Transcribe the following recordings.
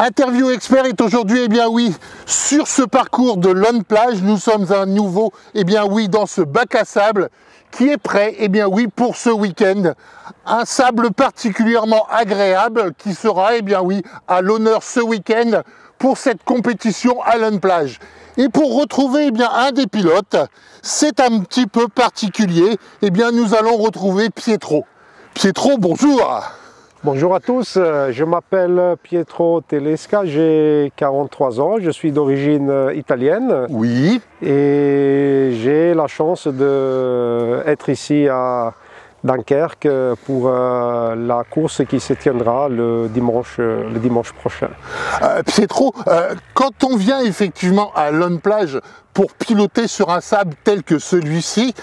Interview Expert est aujourd'hui, eh bien oui, sur ce parcours de Lone Plage. Nous sommes à nouveau, eh bien oui, dans ce bac à sable qui est prêt, eh bien oui, pour ce week-end. Un sable particulièrement agréable qui sera, eh bien oui, à l'honneur ce week-end pour cette compétition à Lone Plage. Et pour retrouver, eh bien, un des pilotes, c'est un petit peu particulier, eh bien nous allons retrouver Pietro. Pietro, bonjour. Bonjour à tous, je m'appelle Pietro Telesca, j'ai 43 ans, je suis d'origine italienne. Oui. Et j'ai la chance d'être ici à Dunkerque pour la course qui se tiendra le dimanche prochain. Pietro, quand on vient effectivement à Lone Plage pour piloter sur un sable tel que celui-ci,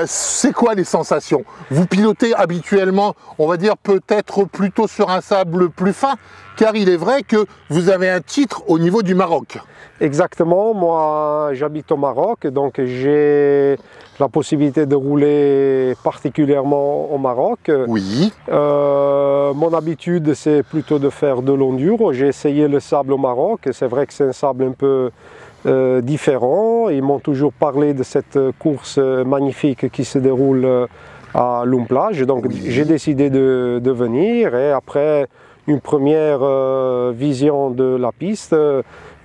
c'est quoi les sensations? Vous pilotez habituellement, on va dire peut-être plutôt sur un sable plus fin, car il est vrai que vous avez un titre au niveau du Maroc. Exactement, moi j'habite au Maroc, donc j'ai la possibilité de rouler particulièrement au Maroc. Oui. Mon habitude c'est plutôt de faire de l'enduro. J'ai essayé le sable au Maroc, c'est vrai que c'est un sable un peu différents. Ils m'ont toujours parlé de cette course magnifique qui se déroule à Lone Plage. Donc oui, j'ai décidé de venir et après une première vision de la piste,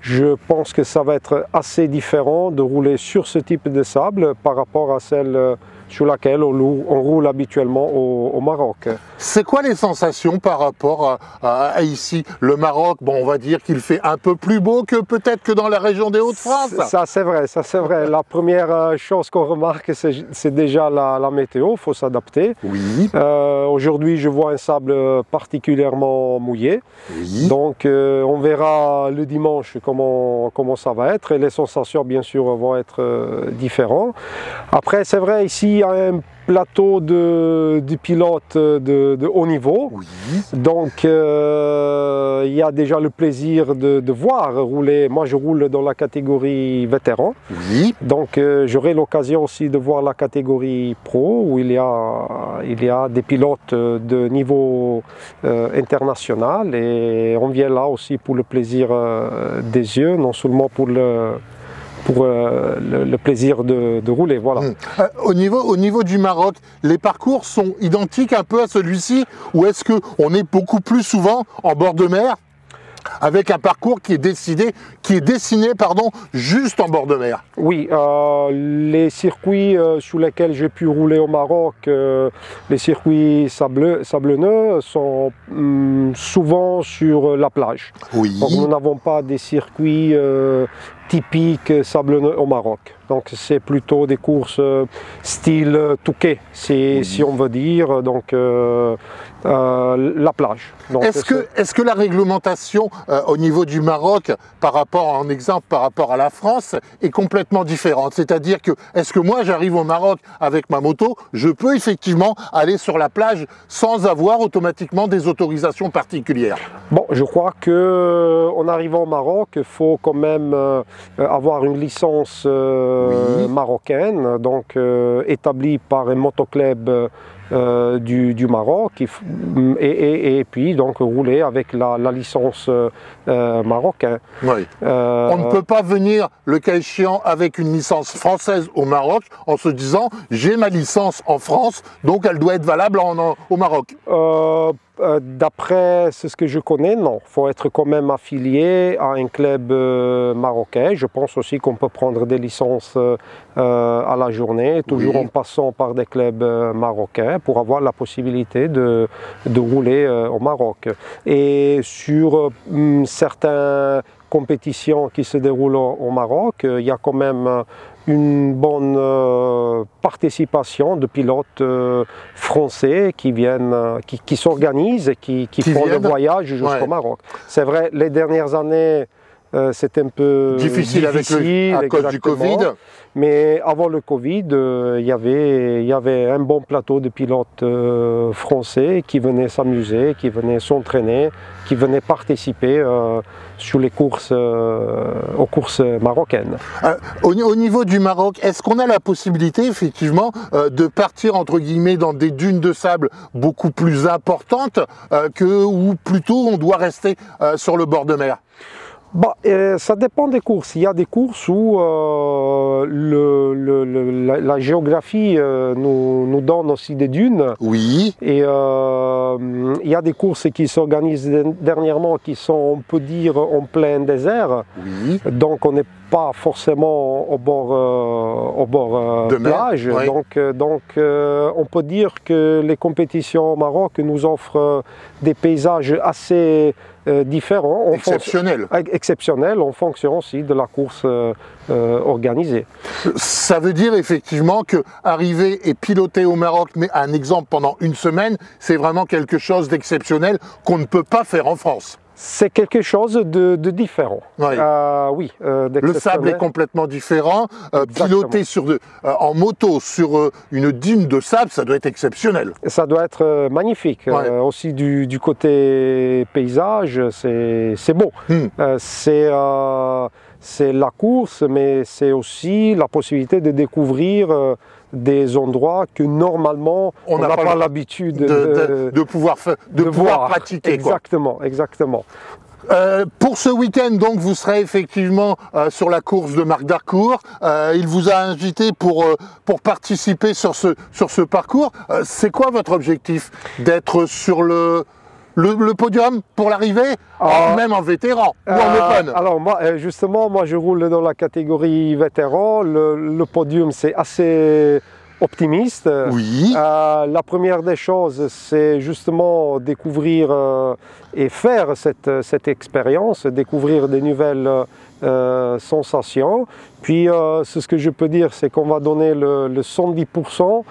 je pense que ça va être assez différent de rouler sur ce type de sable par rapport à celle sur laquelle on roule habituellement au Maroc. C'est quoi les sensations par rapport à ici? Le Maroc, bon, on va dire qu'il fait un peu plus beau que peut-être que dans la région des Hauts-de-France. Ça c'est vrai, ça c'est vrai. La première chose qu'on remarque, c'est déjà la météo, il faut s'adapter. Oui. Aujourd'hui, je vois un sable particulièrement mouillé. Oui. Donc on verra le dimanche comment ça va être et les sensations bien sûr vont être différentes. Après c'est vrai, ici il y a un plateau de pilotes de haut niveau. Oui. Donc il y a déjà le plaisir de voir rouler. Moi je roule dans la catégorie vétéran. Oui. Donc j'aurai l'occasion aussi de voir la catégorie pro où il y a des pilotes de niveau international et on vient là aussi pour le plaisir des yeux, non seulement pour le plaisir de rouler, voilà. Au niveau du Maroc, les parcours sont identiques un peu à celui-ci ou est-ce qu'on est beaucoup plus souvent en bord de mer avec un parcours qui est dessiné juste en bord de mer? Oui, les circuits sur lesquels j'ai pu rouler au Maroc, les circuits sablonneux sont souvent sur la plage. Oui. Donc nous n'avons pas des circuits typiques sablonneux au Maroc. Donc c'est plutôt des courses style Touquet, si on veut dire, donc la plage. Est-ce que la réglementation au niveau du Maroc, par rapport à la France, est complètement différente? C'est-à-dire que, est-ce que moi j'arrive au Maroc avec ma moto, je peux effectivement aller sur la plage sans avoir automatiquement des autorisations particulières? Bon, je crois qu'en arrivant au Maroc, il faut quand même avoir une licence oui. marocaine, donc établie par un motoclub du Maroc et puis donc rouler avec la licence marocaine. Oui. On ne peut pas venir, le cas échéant, avec une licence française au Maroc en se disant j'ai ma licence en France, donc elle doit être valable au Maroc. D'après ce que je connais, non. Il faut être quand même affilié à un club marocain. Je pense aussi qu'on peut prendre des licences à la journée, toujours en passant par des clubs marocains pour avoir la possibilité de rouler au Maroc. Et sur certaines compétitions qui se déroulent au Maroc, il y a quand même une bonne participation de pilotes français qui viennent, qui s'organisent et qui font le voyage jusqu'au Maroc. C'est vrai, les dernières années, c'était un peu difficile à cause du Covid. Mais avant le Covid, il y avait un bon plateau de pilotes français qui venaient s'amuser, qui venaient s'entraîner, qui venaient participer sur les courses, aux courses marocaines. Au niveau du Maroc, est-ce qu'on a la possibilité effectivement de partir entre guillemets dans des dunes de sable beaucoup plus importantes ou plutôt on doit rester sur le bord de mer? Ça dépend des courses. Il y a des courses où la géographie nous donne aussi des dunes. Oui. Et il y a des courses qui s'organisent dernièrement qui sont, on peut dire, en plein désert. Oui. Donc on n'est pas forcément au bord de plage. Oui. Donc on peut dire que les compétitions au Maroc nous offrent des paysages assez différents. Exceptionnels en fonction aussi de la course organisée. Ça veut dire effectivement que arriver et piloter au Maroc, mais un exemple pendant une semaine, c'est vraiment quelque chose d'exceptionnel qu'on ne peut pas faire en France. C'est quelque chose de différent. Oui. Oui, le sable est complètement différent. Piloter en moto sur une dune de sable, ça doit être exceptionnel. Ça doit être magnifique. Ouais. Aussi du côté paysage, c'est beau. C'est la course, mais c'est aussi la possibilité de découvrir des endroits que normalement on n'a pas l'habitude de pouvoir pratiquer. Exactement, quoi. Exactement. Pour ce week-end, donc, vous serez effectivement sur la course de Marc Darcourt. Il vous a invité pour participer sur ce parcours. C'est quoi votre objectif? D'être sur le podium pour l'arrivée, même en vétéran ou en open? Alors moi, justement, je roule dans la catégorie vétéran. Le podium, c'est assez optimiste. Oui. La première des choses, c'est justement découvrir et faire cette expérience, découvrir des nouvelles sensations. Puis, ce que je peux dire, c'est qu'on va donner le 110%.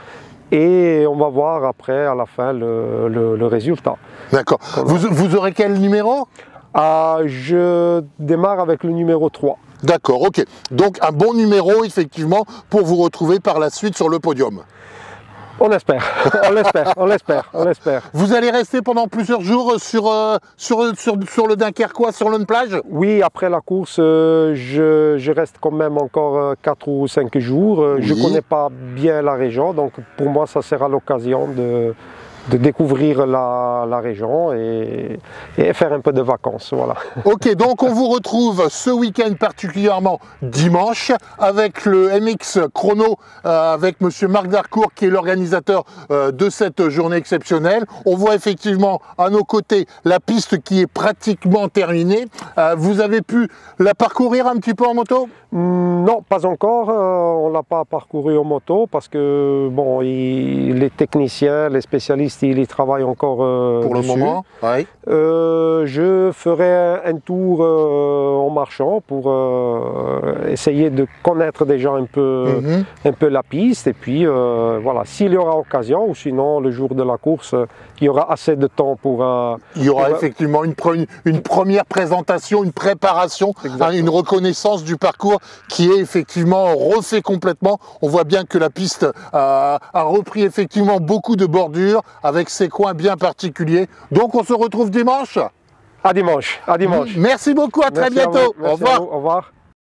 Et on va voir après, à la fin, le résultat. D'accord. Vous aurez quel numéro? Je démarre avec le numéro 3. D'accord, ok. Donc un bon numéro, effectivement, pour vous retrouver par la suite sur le podium. On espère, on l'espère. Vous allez rester pendant plusieurs jours sur le Dunkerquois, sur l'On plage? Oui, après la course, je reste quand même encore 4 ou 5 jours. Oui. Je ne connais pas bien la région, donc pour moi, ça sera l'occasion de découvrir la région et faire un peu de vacances. Voilà. Ok, donc on vous retrouve ce week-end particulièrement dimanche avec le MX Chrono avec monsieur Marc Darcourt qui est l'organisateur de cette journée exceptionnelle. On voit effectivement à nos côtés la piste qui est pratiquement terminée. Vous avez pu la parcourir un petit peu en moto? Non, pas encore. On ne l'a pas parcouru en moto parce que bon, les techniciens, les spécialistes, ils y travaillent encore pour le moment. Oui. Je ferai un tour en marchant pour essayer de connaître déjà un peu la piste. Et puis voilà, s'il y aura occasion, ou sinon le jour de la course, il y aura assez de temps pour... il y aura effectivement une première présentation, une préparation, une reconnaissance du parcours qui est effectivement refait complètement. On voit bien que la piste a repris effectivement beaucoup de bordures avec ses coins bien particuliers. Donc on se retrouve dimanche. À dimanche. Merci beaucoup, à très bientôt. Au revoir. Au revoir.